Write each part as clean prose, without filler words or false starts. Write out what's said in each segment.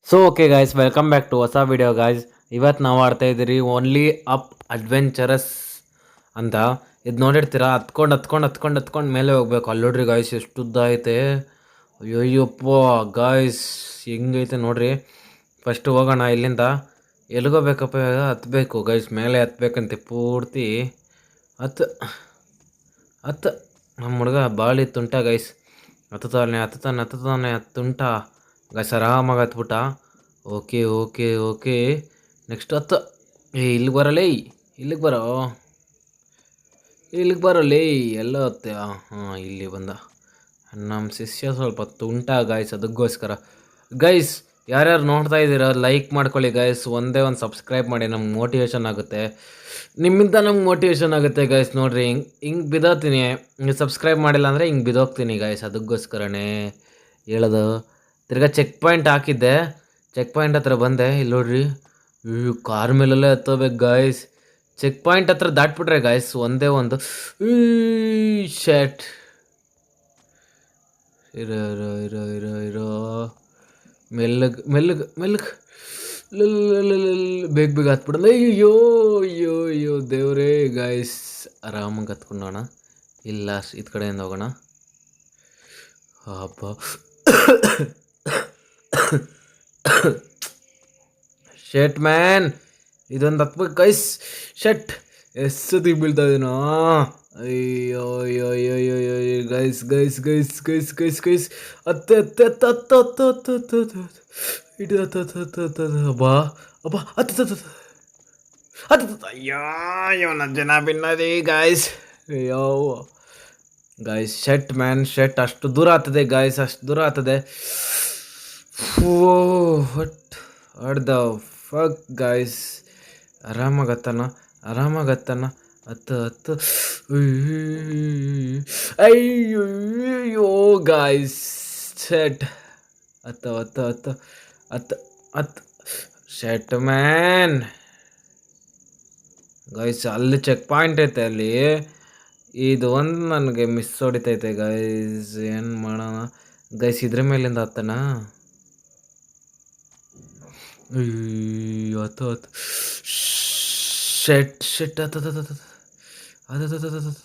So okay guys welcome back to ಹೊಸ video guys. ಇವತ್ತು ನಾವು ಆಡ್ತಾ ಇದ್ದೀರಿ ಓನ್ಲಿ ಅಪ್ ಅಡ್ವೆಂಚರಸ್ ಅಂತ. ಇದು ನೋಡಿರ್ತೀರಾ, ಹತ್ಕೊಂಡು ಮೇಲೆ ಹೋಗ್ಬೇಕು. ಅಲ್ಲಿ ನೋಡ್ರಿ ಗಾಯ್ಸ್, ಎಷ್ಟು ಉದ್ದ ಐತೆ. ಅಯ್ಯಯ್ಯಪ್ಪ ಗಾಯ್ಸ್, ಹೆಂಗೈತೆ ನೋಡ್ರಿ. ಫಸ್ಟ್ ಹೋಗೋಣ ಇಲ್ಲಿಂದ. ಎಲ್ಲಿಗೋಗ್ಬೇಕಪ್ಪ ಇವಾಗ? ಹತ್ಬೇಕು ಗೈಸ್, ಮೇಲೆ ಹತ್ಬೇಕಂತೆ ಪೂರ್ತಿ. ಹತ್ತು ಹತ್ತು ನಮ್ಮ ಹುಡುಗ ಬಾಳಿ ತುಂಟ ಗೈಸ್. ಹತ್ತುತ್ತಾನೆ ತುಂಟ ಗೈಸ್, ಆರಾಮಾಗಿ ಹತ್ಬಿಟ್ಟ. ಓಕೆ ಓಕೆ ಓಕೆ, ನೆಕ್ಸ್ಟ್ ಹತ್ತು. ಇಲ್ಲಿಗೆ ಬರಲೇ, ಇಲ್ಲಿಗೆ ಬರೋ, ಇಲ್ಲಿಗೆ ಬರಲೇ. ಎಲ್ಲ ಹೊತ್ತೆ. ಹಾಂ, ಇಲ್ಲಿ ಬಂದ ನಮ್ಮ ಶಿಷ್ಯ. ಸ್ವಲ್ಪ ತುಂಟ ಗಾಯ್ಸ್, ಅದಕ್ಕೋಸ್ಕರ ಗೈಸ್ ಯಾರ್ಯಾರು ನೋಡ್ತಾ ಇದ್ದೀರಾ ಲೈಕ್ ಮಾಡ್ಕೊಳ್ಳಿ ಗೈಸ್. ಒಂದೇ ಒಂದು ಸಬ್ಸ್ಕ್ರೈಬ್ ಮಾಡಿ, ನಮ್ಗೆ ಮೋಟಿವೇಶನ್ ಆಗುತ್ತೆ. ನಿಮ್ಮಿಂದ ನಮ್ಗೆ ಮೋಟಿವೇಶನ್ ಆಗುತ್ತೆ ಗೈಸ್. ನೋಡಿರಿ ಹಿಂಗೆ ಬಿದ್ದೋಗ್ತೀನಿ. ನೀವು ಸಬ್ಸ್ಕ್ರೈಬ್ ಮಾಡಿಲ್ಲ ಅಂದರೆ ಹಿಂಗೆ ಬಿದ್ದೋಗ್ತೀನಿ ಗೈಸ್. ಅದಕ್ಕೋಸ್ಕರನೇ ಹೇಳೋದು. ತಿರ್ಗಾ ಚೆಕ್ ಪಾಯಿಂಟ್ ಹಾಕಿದ್ದೆ, ಚೆಕ್ ಪಾಯಿಂಟ್ ಹತ್ರ ಬಂದೆ. ಇಲ್ಲಿ ನೋಡ್ರಿ, ಕಾರ್ ಮೇಲೆಲ್ಲ ಹತ್ತೋಬೇಕು ಗಾಯ್ಸ್. ಚೆಕ್ ಪಾಯಿಂಟ್ ಹತ್ರ ದಾಟ್ಬಿಟ್ರೆ ಗಾಯ್ಸ್ ಒಂದೇ ಒಂದು ಶರ್ಟ್. ಇರೋ ಇರೋ ಇರೋ ಇರೋ ಇರೋ ಮೆಲ್ಲಗೆ ಮೆಲ್ಲಗೆ ಮೆಲ್ಲಗೆ ಬೇಗ ಬೇಗ ಹತ್ಬಿಡಲ್ಲ. ಅಯ್ಯೋ ಅಯ್ಯೋ ಅಯ್ಯೋ ದೇವ್ರೇ ಗಾಯ್ಸ್. ಆರಾಮಾಗಿ ಹತ್ಕೊಂಡೋಣ. ಇಲ್ಲ ಇದು ಕಡೆಯಿಂದ ಹೋಗೋಣ. ಹಬ್ಬ ಶೆಟ್ ಮ್ಯಾನ್, ಇದೊಂದು ಹತ್ಬೇಕು ಗೈಸ್. ಶೆಟ್, ಎಷ್ಟೊತ್ತಿಗೆ ಬೀಳ್ತಾ ಇದೀನೋ. ಅಯ್ಯೋ ಅಯ್ಯೋ ಅಯ್ಯೋ ಅಯ್ಯೋ ಅಯ್ಯೋ guys guys guys guys guys guys. ಹತ್ತು ಹತ್ತು ಹತ್ತು ಹತ್ತು ಹತ್ತು ಹತ್ತು ಹತ್ತು ಹತ್ತು ಹತ್ತು ಇಟ್ಟು ಹತ್ತು ಹತ್ತು ಹತ್ತು ಹತ್ತು ಹತ್ತು ಅಬ್ಬಾ ಅಬ್ಬಾ ಹತ್ತು ಹತ್ತು ಹತ್ತು ಹತ್ತು. ಅಯ್ಯೋ ಅಯ್ಯೋ ನನ್ನ ಜನ ಭಿನ್ನದಿ ಗಾಯ್ಸ್. ಅಯ್ಯೋ ಗಾಯ್ಸ್, ಶೆಟ್ ಮ್ಯಾನ್ ಶೆಟ್. ಅಷ್ಟು ದೂರ ಆಗ್ತದೆ ಗಾಯ್ಸ್, ಅಷ್ಟು ದೂರ ಆಗ್ತದೆ. ವಟ್ ವಾಟ್ ದ ಫಕ್ ಗಾಯ್ಸ್. ಆರಾಮಾಗತ್ತಾನ, ಆರಾಮಾಗತ್ತಾನ. ಹತ್ತು ಹತ್ತು. ಅಯ್ಯೋ ಗಾಯ್ಸ್, ಶೆಟ್. ಹತ್ತು ಹತ್ತು ಹತ್ತು ಹತ್ತು ಹತ್ತು. ಶೆಟ್ ಮ್ಯಾನ್ ಗೈಸ್, ಅಲ್ಲಿ ಚೆಕ್ ಪಾಯಿಂಟ್ ಐತೆ ಅಲ್ಲಿ. ಇದು ಒಂದು ನನಗೆ ಮಿಸ್ ಹೊಡಿತೈತೆ ಗೈಸ್. ಏನು ಮಾಡೋಣ ಗೈಸ್, ಇದ್ರ ಮೇಲಿಂದ ಹತ್ತನ. ಹತ್ತು ಹತ್ತು. ಶೆಟ್ ಶೆಟ್ ಹತ್ತು ಹತ್ತು ಹತ್ತು ಹತ್ತು ಹತ್ತು ಹತ್ತು.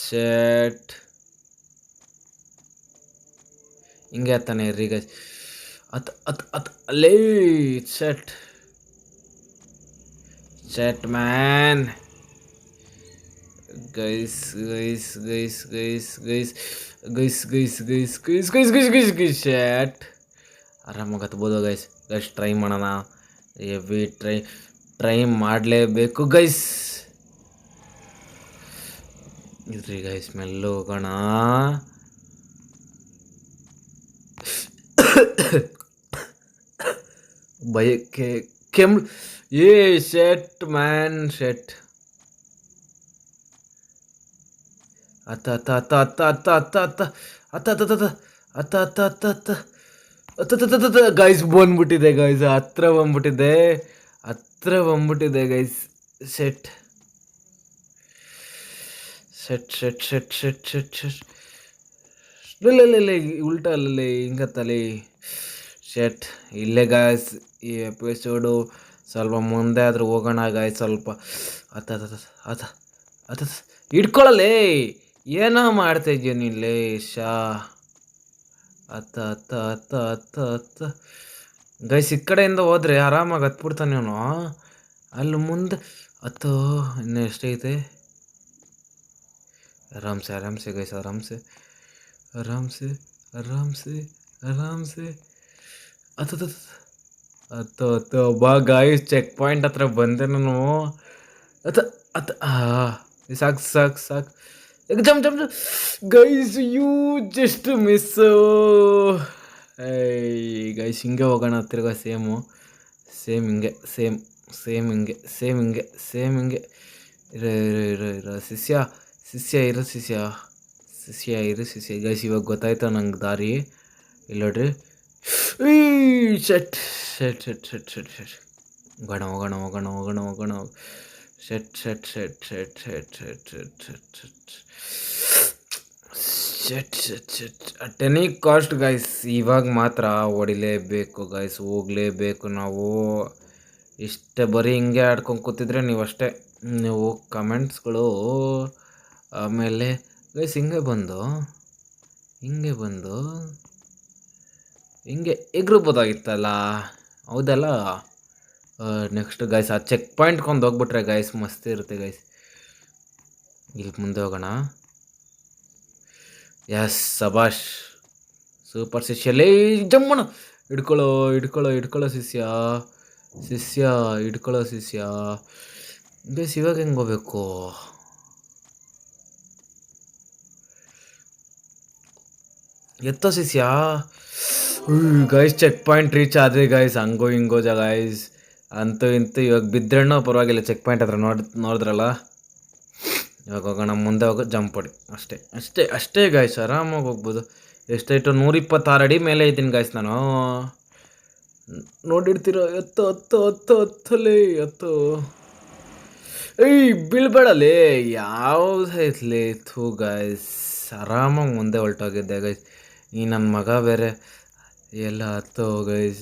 ಶೆಟ್, ಹಿಂಗೆ ಹತ್ತಾನೆ ಇರ್ರಿ ಗೈಸ್. ಹತ್ತು ಹತ್ತು ಹತ್ತು ಅಲ್ಲೇ. Shit shit man guys guys guys guys guys guys guys guys guys guys guys guys guys. Shit, ಆರಾಮಾಗಿ ಹತ್ಬೋದು ಗೈಸ್. ಗೈಸ್ ಟ್ರೈ ಮಾಡೋಣ, ಹೆವಿ ಟ್ರೈ ಮಾಡಲೇಬೇಕು ಗೈಸ್. ಇದ್ರಿ ಗೈಸ್, ಮೆಲ್ಲ ಹೋಗೋಣ. ಭಯಕ್ಕೆ ಕೆಮ್ಮು. ಏ ಶೆಟ್ ಮ್ಯಾನ್ ಶೆಟ್. ಹತ್ತ ಹತ್ತ ಹತ್ತ ಹತ್ತ ಹತ್ತ ಹತ್ತ ಹತ್ತ ಹತ್ತ ಹತ್ತ ಹತ್ತ ಹತ್ತ ಹತ್ತ ಹತ್ತ ಹತ್ತ ಹತ್ತ ಗೈಸ್. ಬಂದ್ಬಿಟ್ಟಿದೆ ಗೈಸ್, ಹತ್ರ ಬಂದ್ಬಿಟ್ಟಿದೆ, ಹತ್ರ ಬಂದ್ಬಿಟ್ಟಿದೆ guys. Set set set set set set set. ಇಲ್ಲ ಉಲ್ಟಾ ಅಲ್ಲೇ ಹಿಂಗತ್ತಲ್ಲಿ. ಶೆಟ್, ಇಲ್ಲೇ ಗಾಯ್ಸ್. ಈ ಎಪಿಸೋಡು ಸ್ವಲ್ಪ ಮುಂದೆ ಆದರೂ ಹೋಗೋಣ ಗಾಯ್ಸ್. ಸ್ವಲ್ಪ ಹತ್ತ ಹತ್ತ ಹತ್ತ ಹತ್ತ ಹಿಡ್ಕೊಳ್ಳಲೇ. ಏನೋ ಮಾಡ್ತಾ ಇದೀಯ ನೀಲೇ ಶಾ. ಹತ್ತ ಹತ್ತ ಹತ್ತ ಹತ್ತ ಹತ್ತ ಗೈಸ್. ಈ ಕಡೆಯಿಂದ ಹೋದರೆ ಆರಾಮಾಗಿ ಹತ್ಬಿಡ್ತಾನೆ ಇವನು. ಅಲ್ಲಿ ಮುಂದೆ ಹತ್ತು. ಇನ್ನೂ ಎಷ್ಟೈತೆ? ಆರಾಮ್ಸೆ ಆರಾಮ್ಸೆ ಗೈಸ್, ಆರಾಮ್ಸೆ ಆರಾಮ್ಸೆ ಆರಾಮ್ಸೆ ಆರಾಮ್ಸೆ. ಹತ್ತು ಹತ್ತು ಹತ್ತು ಬಾ ಗಾಯ್ಸ್. ಚೆಕ್ ಪಾಯಿಂಟ್ ಹತ್ರ ಬಂದೆ ನಾನು. ಹತ್ತು ಹತ್ತು. ಸಾಕು ಸಾಕು ಸಾಕು. Jump jump jump guys. You just miss. Guys, ಹಿಂಗೆ ಹೋಗೋಣ ತಿರ್ಗಾ. ಸೇಮು ಸೇಮ್ ಹಿಂಗೆ, ಸೇಮ್ ಹಿಂಗೆ, ಸೇಮ್ ಹಿಂಗೆ, ಸೇಮ್ ಹಿಂಗೆ. ಇರೋ ಇರೋ ಇರೋ ಇರೋ ಶಿಷ್ಯ, ಶಿಷ್ಯ ಇರೋ ಶಿಷ್ಯ, ಶಿಷ್ಯ ಇರು ಶಿಷ್ಯ. ಗೈಸ್, ಇವಾಗ ಗೊತ್ತಾಯ್ತು ನಂಗೆ ದಾರಿ. ಇಲ್ಲ ನೋಡ್ರಿ. Shit shit shit shit shit shit. ಹೋಗೋಣ ಹೋಗೋಣ ಹೋಗೋಣ ಹೋಗೋಣ ಹೋಗೋಣ. Shit shit shit shit shit shit shit shit shit. Shut shut shut at any cost guys, ಇವಾಗ ಮಾತ್ರ ಹೊಡಿಲೇಬೇಕು ಗೈಸ್, ಹೋಗಲೇಬೇಕು ನಾವು. ಇಷ್ಟೇ ಬರೀ ಹಿಂಗೆ ಆಡ್ಕೊಂಡು ಕೂತಿದ್ರೆ ನೀವಷ್ಟೇ, ನೀವು ಕಮೆಂಟ್ಸ್ಗಳು. ಆಮೇಲೆ ಗೈಸ್ ಹಿಂಗೆ ಬಂದು ಹಿಂಗೆ ಎಗ್ರಬೋದಾಗಿತ್ತಲ್ಲ, ಹೌದಲ್ಲ. ನೆಕ್ಸ್ಟ್ ಗೈಸ್ ಆ ಚೆಕ್ ಪಾಯಿಂಟ್ಕೊಂಡು ಹೋಗ್ಬಿಟ್ರೆ ಗೈಸ್ ಮಸ್ತ್ ಇರುತ್ತೆ ಗೈಸ್. ಇಲ್ಲಿ ಮುಂದೆ ಹೋಗೋಣ. ಎಸ್ ಸಬಾಷ್, ಸೂಪರ್ ಶಿಷ್ಯ. ಲೇ ಜಮ್ಮಣ, ಹಿಡ್ಕೊಳ್ಳೋ ಶಿಷ್ಯ ಹಿಡ್ಕೊಳ್ಳೋ ಶಿಷ್ಯ. ಬೇಸ್ ಇವಾಗ ಹೆಂಗೆ ಹೋಗ್ಬೇಕು? ಎತ್ತೋ ಶಿಷ್ಯ. ಗೈಸ್ ಚೆಕ್ ಪಾಯಿಂಟ್ ರೀಚ್ ಆದರೆ ಗೈಸ್, ಹಂಗೋ ಹಿಂಗೋ ಗೈಸ್. ಅಂತೂ ಇಂತೂ ಇವಾಗ ಬಿದ್ರೆಣ್ಣೋ ಪರವಾಗಿಲ್ಲ, ಚೆಕ್ ಪಾಯಿಂಟ್ ಹತ್ರ ನೋಡಿದ್ರಲ್ಲ. ಇವಾಗ ಹೋಗೋಣ, ಮುಂದೆ ಹೋಗೋ ಜಂಪ್ ಹೊಡಿ, ಅಷ್ಟೇ ಗಾಯ್ಸ್, ಆರಾಮಾಗಿ ಹೋಗ್ಬೋದು. ಎಷ್ಟಾಯಿತು? 126 ಅಡಿ ಮೇಲೆ ಇದ್ದೀನಿ ಗಾಯ್ಸ್ ನಾನು. ನೋಡಿರ್ತೀರೋ? ಹತ್ತಲೇ. ಏಯ್ ಬೀಳ್ಬೇಡಲೇ, ಯಾವ್ದೈತ್ಲಿ ಥೂ ಗಾಯ್ಸ್. ಆರಾಮಾಗಿ ಮುಂದೆ ಹೊಲ್ಟೋಗಿದ್ದೆ ಗೈಸ್. ಈ ನನ್ನ ಮಗ ಬೇರೆ ಎಲ್ಲ ಹತ್ತೋ ಗೈಸ್,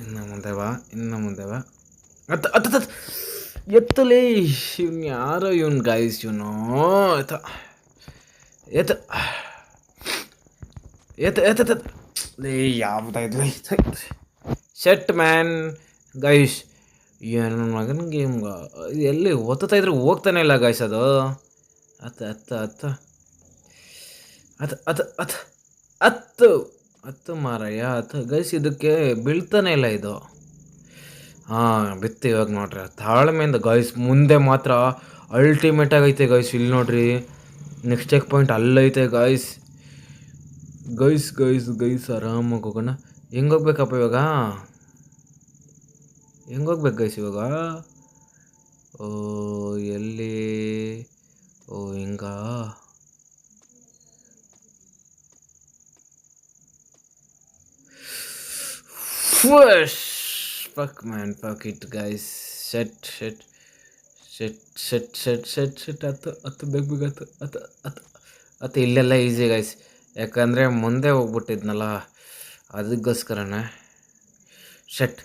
ಇನ್ನು ಮುಂದೆ ಬಾ. ಎತ್ತಲೇ, ಇವ್ನು ಯಾರೋ ಇವನು ಗೈಸ್, ಇವನು ಯಾವ್ದಾಯ್ತು ಶೆಟ್ ಮ್ಯಾನ್ ಗೈಸ್. ಏನು ಮಗನಿಗೆ ಎಲ್ಲಿ ಒತ್ತುತ್ತಾ ಇದ್ರೆ ಹೋಗ್ತಾನೆ ಇಲ್ಲ ಗೈಸ್ ಅದು. ಹತ್ತು ಮಾರಯ್ಯ, ಗೈಸ್. ಇದಕ್ಕೆ ಬೀಳ್ತಾನೆ ಇಲ್ಲ ಇದು. ಬಿತ್ತು ಇವಾಗ ನೋಡ್ರಿ, ತಾಳ್ಮೆಯಿಂದ ಗೈಸ್. ಮುಂದೆ ಮಾತ್ರ ಅಲ್ಟಿಮೇಟ್ ಆಗೈತೆ ಗೈಸ್. ಇಲ್ಲಿ ನೋಡ್ರಿ, ನೆಕ್ಸ್ಟ್ ಚೆಕ್ ಪಾಯಿಂಟ್ ಅಲ್ಲೈತೆ ಗೈಸ್. ಆರಾಮಾಗಿ ಹೋಗೋಣ. ಹೆಂಗೆ ಹೋಗ್ಬೇಕಪ್ಪ ಇವಾಗ? ಹೆಂಗೆ ಹೋಗ್ಬೇಕು ಗೈಸ್ ಇವಾಗ? ಎಲ್ಲಿ? ಹಿಂಗ. Fuck man, fuck it guys. Shit ಹತ್ತು ಬೇಗ ಹತ್ತು. ಇಲ್ಲೆಲ್ಲ ಈಸಿ ಗೈಸ್, ಯಾಕಂದರೆ ಮುಂದೆ ಹೋಗ್ಬಿಟ್ಟಿದ್ನಲ್ಲ, ಅದಕ್ಕೋಸ್ಕರನೇ. ಶೆಟ್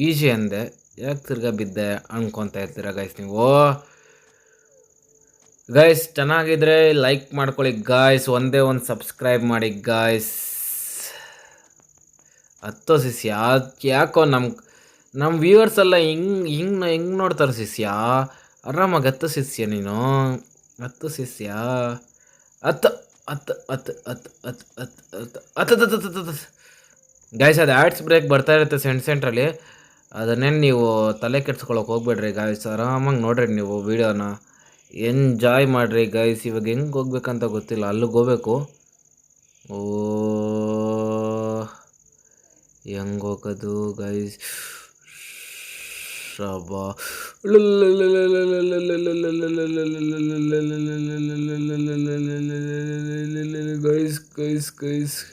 ಈಸಿ ಅಂದೆ, ಯಾಕೆ ತಿರ್ಗಾ ಬಿದ್ದೆ ಅನ್ಕೊತಾ ಇರ್ತೀರ ಗೈಸ್ ನೀವು. ಗೈಸ್ ಚೆನ್ನಾಗಿದ್ರೆ ಲೈಕ್ ಮಾಡ್ಕೊಳ್ಳಿ ಗಾಯ್ಸ್, ಒಂದೇ ಒಂದು ಸಬ್ಸ್ಕ್ರೈಬ್ ಮಾಡಿ ಗಾಯ್ಸ್. ಹತ್ತೋ ಶಿಷ್ಯ, ಯಾಕೋ ನಮ್ಮ ವ್ಯೂವರ್ಸ್ ಎಲ್ಲ ಹಿಂಗೆ ನೋಡ್ತಾರೆ ಶಿಷ್ಯ. ಆರಾಮಾಗಿ ಹತ್ತು ಶಿಷ್ಯ ನೀನು, ಹತ್ತು ಶಿಷ್ಯ. ಗಾಯ್ಸ್ ಅದು ಆ್ಯಡ್ಸ್ ಬ್ರೇಕ್ ಬರ್ತಾ ಇರುತ್ತೆ ಸೆಂಟ್ರಲ್ಲಿ, ಅದನ್ನೇನು ನೀವು ತಲೆ ಕೆಡ್ಸ್ಕೊಳಕ್ಕೆ ಹೋಗ್ಬೇಡ್ರಿ ಗಾಯ್ಸ್. ಆರಾಮಾಗಿ ನೋಡ್ರಿ ನೀವು ವೀಡಿಯೋನ, ಎಂಜಾಯ್ ಮಾಡಿರಿ ಗೈಸ್. ಇವಾಗ ಹೆಂಗೆ ಹೋಗ್ಬೇಕಂತ ಗೊತ್ತಿಲ್ಲ, ಅಲ್ಲಿಗೆ ಹೋಗ್ಬೇಕು. ಹೆಂಗೆ ಹೋಗೋದು ಗೈಸ್? ಶಬಾ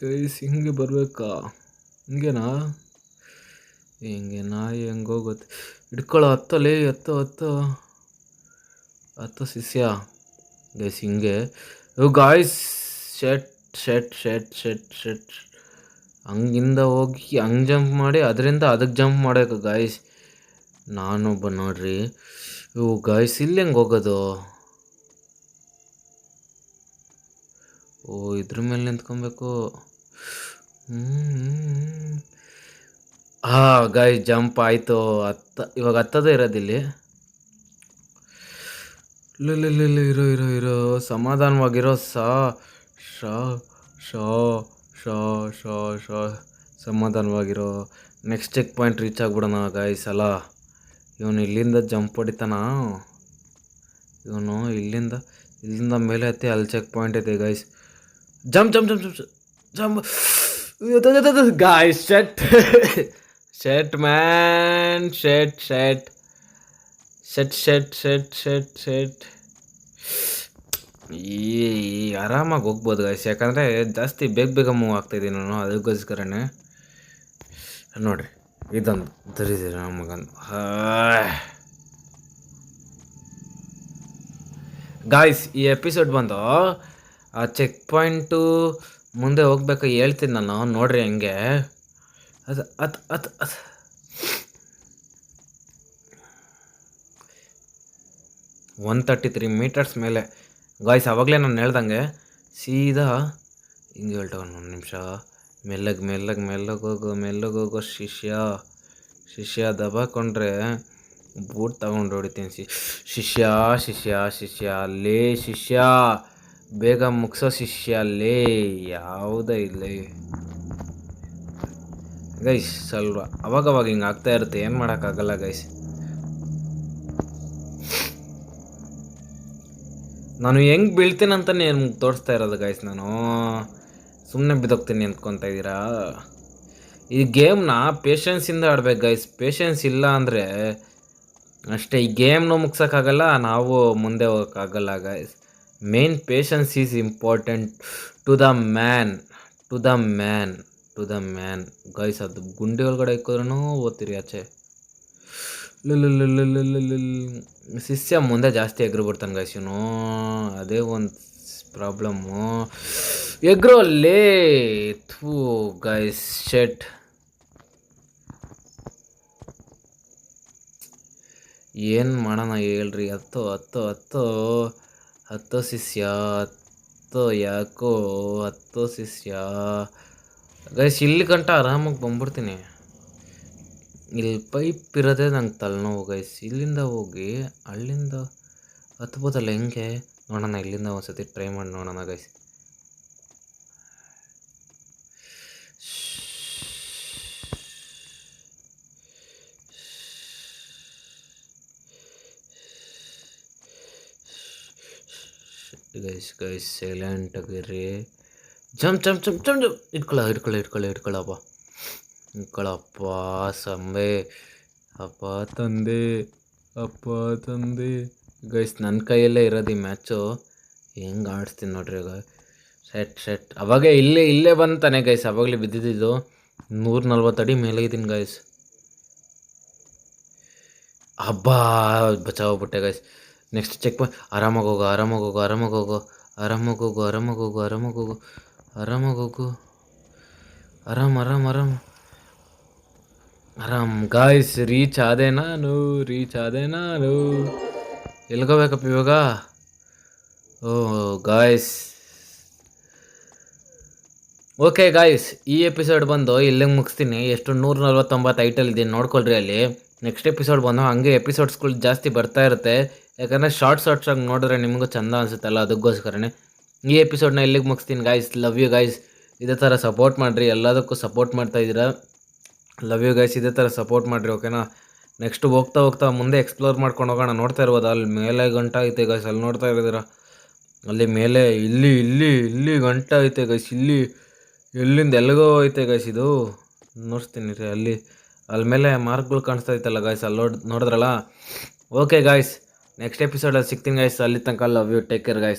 ಗೈಸ್ ಹಿಂಗೆ ಬರಬೇಕಾ? ಹಿಂಗೇನಾ? ಹೆಂಗೆ ಹೋಗುತ್ತೆ? ಹಿಡ್ಕೊಳ್ಳೋ, ಹತ್ತಲೇ, ಹತ್ತು ಶಿಷ್ಯ ಗೈಸ್. ಹಿಂಗೆ ಗಾಯ್ಸ್. ಶೆಟ್ ಹಂಗಿಂದ ಹೋಗಿ ಹಂಗೆ ಜಂಪ್ ಮಾಡಿ ಅದರಿಂದ ಅದಕ್ಕೆ ಜಂಪ್ ಮಾಡಬೇಕು ಗಾಯ್ಸ್. ನಾನೊಬ್ಬ ನೋಡ್ರಿ. ಗಾಯ್ಸ್ ಇಲ್ಲಿ ಹೆಂಗೆ ಹೋಗೋದು? ಇದ್ರ ಮೇಲೆ ನಿಂತ್ಕೊಬೇಕು. ಗಾಯ್ಸ್ ಜಂಪ್ ಆಯಿತು. ಇವಾಗ ಹತ್ತದೇ ಇರೋದಿಲ್ಲಿ. ಇರೋ ಸಮಾಧಾನವಾಗಿರೋ. ಸಮಾಧಾನವಾಗಿರೋ. ನೆಕ್ಸ್ಟ್ ಚೆಕ್ ಪಾಯಿಂಟ್ ರೀಚ್ ಆಗ್ಬಿಡೋಣ ಗಾಯ್ಸ್. ಅಲ್ಲ ಇವನು ಇಲ್ಲಿಂದ ಜಂಪ್ ಹೊಡಿತಾನ. ಇವನು ಇಲ್ಲಿಂದ ಮೇಲೆ ಹತ್ತಿ ಅಲ್ಲಿ ಚೆಕ್ ಪಾಯಿಂಟ್ ಐತೆ guys. Jump guys. Shit man, shit ಆರಾಮಾಗಿ ಹೋಗ್ಬೋದು ಗಾಯ್ಸ್, ಯಾಕಂದರೆ ಜಾಸ್ತಿ ಬೇಗ ಮೂವ್ ಆಗ್ತಾಯಿದ್ದೀನಿ ನಾನು, ಅದಕ್ಕೋಸ್ಕರನೇ. ನೋಡಿರಿ, ಇದೊಂದು ದರಿದಿರ ನಮಗಂದು. ಗಾಯ್ಸ್ ಈ ಎಪಿಸೋಡ್ ಬಂದು ಆ ಚೆಕ್ ಪಾಯಿಂಟು ಮುಂದೆ ಹೋಗ್ಬೇಕು ಹೇಳ್ತೀನಿ ನಾನು, ನೋಡ್ರಿ ಹಂಗೆ. ಅದು ಅದು ಅದು ಅದು 133 ಮೀಟರ್ಸ್ ಮೇಲೆ ಗಾಯ್ಸ್. ಆವಾಗಲೇ ನಾನು ಹೇಳ್ದಂಗೆ ಸೀದಾ ಹಿಂಗೆ ಹೇಳ್ತವನು. ಒಂದು ನಿಮಿಷ, ಮೆಲ್ಲಗೆ ಮೆಲ್ಲಗೆ ಮೆಲ್ಲಗೆ ಹೋಗೋ ಶಿಷ್ಯ ದಬಾಕೊಂಡ್ರೆ ಬೂಟ್ ತಗೊಂಡು ಹೊಡಿತೀನಿ. ಶಿಷ್ಯ ಶಿಷ್ಯ ಶಿಷ್ಯ ಅಲ್ಲೇ ಶಿಷ್ಯ, ಬೇಗ ಮುಗಿಸೋ ಶಿಷ್ಯ ಅಲ್ಲೇ. ಯಾವುದೇ ಇಲ್ಲಿ ಗೈಸ್ ಸ್ವಲ್ಪ ಅವಾಗವಾಗ ಹಿಂಗೆ ಆಗ್ತಾ ಇರುತ್ತೆ, ಏನು ಮಾಡೋಕ್ಕಾಗಲ್ಲ ಗೈಸ್. ನಾನು ಹೆಂಗೆ ಬೀಳ್ತೀನಿ ಅಂತಲೇ ನಿಮ್ಗೆ ತೋರಿಸ್ತಾ ಇರೋದು ಗೈಸ್. ನಾನು ಸುಮ್ಮನೆ ಬಿದ್ದೋಗ್ತೀನಿ ಅಂದ್ಕೊತಾ ಇದ್ದೀರಾ? ಈ ಗೇಮ್ನ ಪೇಷನ್ಸಿಂದ ಆಡ್ಬೇಕು ಗೈಸ್. ಪೇಷನ್ಸ್ ಇಲ್ಲ ಅಂದರೆ ಅಷ್ಟೇ, ಈ ಗೇಮ್ನು ಮುಗ್ಸೋಕ್ಕಾಗಲ್ಲ, ನಾವು ಮುಂದೆ ಹೋಗೋಕ್ಕಾಗಲ್ಲ guys. Main patience is important to the man, to the man, to the man guys. ಅದು ಗುಂಡಿ ಒಳಗಡೆ ಇಕ್ಕೋದ್ರೂ ಓದ್ತೀರಿ ಆಚೆ. ಶಿಷ್ಯ ಮುಂದೆ ಜಾಸ್ತಿ ಎಗ್ರು ಬಿಡ್ತಾನೆ ಗೈಸ್ ಇವನು, ಅದೇ ಒಂದು ಪ್ರಾಬ್ಲಮ್ಮು. ಎಗ್ರು ಅಲ್ಲೇ ಥೂ ಗೈಸ್, ಶೆಟ್. ಏನು ಮಾಡೋಣ ಹೇಳ್ರಿ? ಹತ್ತು ಹತ್ತು ಹತ್ತು ಹತ್ತು ಶಿಷ್ಯ, ಹತ್ತು ಯಾಕೋ ಹತ್ತು ಶಿಷ್ಯ ಗೈಸ್. ಇಲ್ಲಿ ಗಂಟ ಆರಾಮಾಗಿ ಬಂದ್ಬಿಡ್ತೀನಿ. ಇಲ್ಲಿ ಪೈಪ್ ಇರೋದೇ ನಂಗೆ ತಲೆನೋವು ಗೈಸ್. ಇಲ್ಲಿಂದ ಹೋಗಿ ಅಲ್ಲಿಂದ ಹತ್ಬೋದಲ್ಲ ಹೆಂಗೆ ನೋಡೋಣ. ಇಲ್ಲಿಂದ ಒಂದ್ಸತಿ ಟ್ರೈ ಮಾಡಿ ನೋಡೋಣ ಗೈಸ್. ಗೈಸ್ ಸೈಲೆಂಟ್ ಆಗಿರ್ರಿ. Jump jump jump jump jump. ಇಟ್ಕೊಳ್ಳಪ್ಪ ಸಂಬೆ. ಅಪ್ಪ ತಂದೆ ಗೈಸ್, ನನ್ನ ಕೈಯಲ್ಲೇ ಇರೋದು ಈ ಮ್ಯಾಚು. ಹೆಂಗೆ ಆಡಿಸ್ತೀನಿ ನೋಡ್ರಿ ಈಗ. ಸೆಟ್ ಅವಾಗೇ ಇಲ್ಲೇ ಬಂತಾನೆ ಗೈಸ್. ಅವಾಗಲೇ ಬಿದ್ದಿದ್ದು 140 ಅಡಿ ಮೇಲೆ ಇದ್ದೀನಿ ಗೈಸ್. ಹಬ್ಬ ಬಚಾವ್ಬಿಟ್ಟೆ ಗೈಸ್. Next checkpoint. ಆರಾಮಾಗಿ ಹೋಗು ಆರಾಮ್ ಗಾಯ್ಸ್. ರೀಚ್ ಆದೆ ನಾನು. ಎಲ್ಗೋಬೇಕಪ್ಪ ಇವಾಗ? ಓ ಗಾಯ್ಸ್, ಓಕೆ ಗಾಯ್ಸ್, ಈ ಎಪಿಸೋಡ್ ಬಂದು ಇಲ್ಲೇ ಮುಗಿಸ್ತೀನಿ. ಎಷ್ಟು 149 ಐಟಲ್ ಇದ್ದೀನಿ ನೋಡ್ಕೊಳ್ರಿ ಅಲ್ಲಿ. ನೆಕ್ಸ್ಟ್ ಎಪಿಸೋಡ್ ಬಂದು ಹಂಗೆ ಎಪಿಸೋಡ್ಸ್ಗಳು ಜಾಸ್ತಿ ಬರ್ತಾ ಇರುತ್ತೆ, ಯಾಕಂದರೆ ಶಾರ್ಟ್ಸಾಗಿ ನೋಡಿದ್ರೆ ನಿಮಗೂ ಚೆಂದ ಅನಿಸುತ್ತಲ್ಲ, ಅದಕ್ಕೋಸ್ಕರನೇ ಈ ಎಪಿಸೋಡ್ನ ಇಲ್ಲಿಗೆ ಮುಗಿಸ್ತೀನಿ ಗಾಯ್ಸ್. Love you guys. ಇದೇ ಥರ ಸಪೋರ್ಟ್ ಮಾಡಿರಿ, ಎಲ್ಲದಕ್ಕೂ ಸಪೋರ್ಟ್ ಮಾಡ್ತಾಯಿದ್ದೀರಾ. Love you guys. ಇದೇ ಥರ ಸಪೋರ್ಟ್ ಮಾಡಿರಿ, ಓಕೆನಾ? ನೆಕ್ಸ್ಟ್ ಹೋಗ್ತಾ ಮುಂದೆ ಎಕ್ಸ್ಪ್ಲೋರ್ ಮಾಡ್ಕೊಂಡು ಹೋಗೋಣ. ನೋಡ್ತಾ ಇರ್ಬೋದು ಅಲ್ಲಿ ಮೇಲೆ ಗಂಟ ಐತೆ ಗೈಸ್, ಅಲ್ಲಿ ನೋಡ್ತಾ ಇರೋದಿರ ಅಲ್ಲಿ ಮೇಲೆ. ಇಲ್ಲಿ ಗಂಟ ಐತೆ ಗೈಸ್. ಇಲ್ಲಿ ಎಲ್ಲಿಂದ ಎಲ್ಲಿಗೋ ಐತೆ ಗೈಸ್. ಇದು ನೋಡ್ತೀನಿ ರೀ, ಅಲ್ಲಿ ಮೇಲೆ ಮಾರ್ಕ್ಗಳು ಕಾಣಿಸ್ತಾ ಐತಲ್ಲ ಗೈಸ್, ಅಲ್ಲಿ ನೋಡಿದ್ರಲ್ಲ. ಓಕೆ ಗಾಯ್ಸ್, ನೆಕ್ಸ್ಟ್ ಎಪಿಸೋಡಲ್ಲಿ ಸಿಗ್ತೀನಿ ಗೈಸ್. ಅಲ್ಲಿ ತನಕ love you, take care guys.